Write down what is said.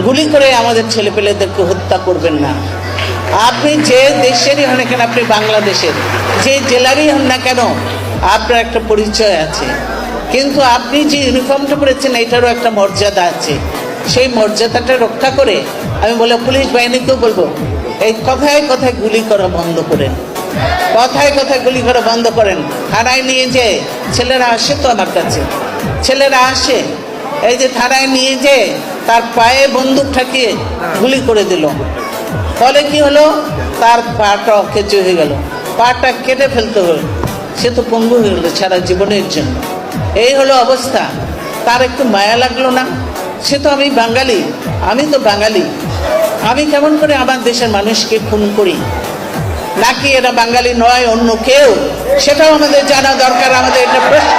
গুলি করে আমাদের ছেলেপেলেদেরকে হত্যা করবেন না। আপনি যে দেশেরই হন না কেন, আপনি বাংলাদেশের যে জেলারই হন না কেন, আপনার একটা পরিচয় আছে। কিন্তু আপনি যে ইউনিফর্মটা পরেছেন এটারও একটা মর্যাদা আছে। সেই মর্যাদাটা রক্ষা করে আমি বলে পুলিশ বাহিনীকেও বলবো, এই কথায় কথায় গুলি করা বন্ধ করেন, কথায় কথায় গুলি করা বন্ধ করেন। থানায় নিয়ে যে ছেলেরা আসে তো আমার কাছে, ছেলেরা আসে, এই যে থানায় নিয়ে যে তার পায়ে বন্দুক ঠাকিয়ে গুলি করে দিল। ফলে কি হলো, তার পাটা অকেজো হয়ে গেল, পাটা কেটে ফেলতে হলো, সে তো পঙ্গু হয়ে গেল সারা জীবনের জন্য। এই হলো অবস্থা। তার একটু মায়া লাগলো না? সে তো আমি বাঙালি, আমি তো বাঙালি, আমি কেমন করে আমার দেশের মানুষকে খুন করি? নাকি এরা বাঙালি নয় অন্য কেউ? সেটাও আমাদের জানা দরকার, আমাদের এটা প্রশ্ন।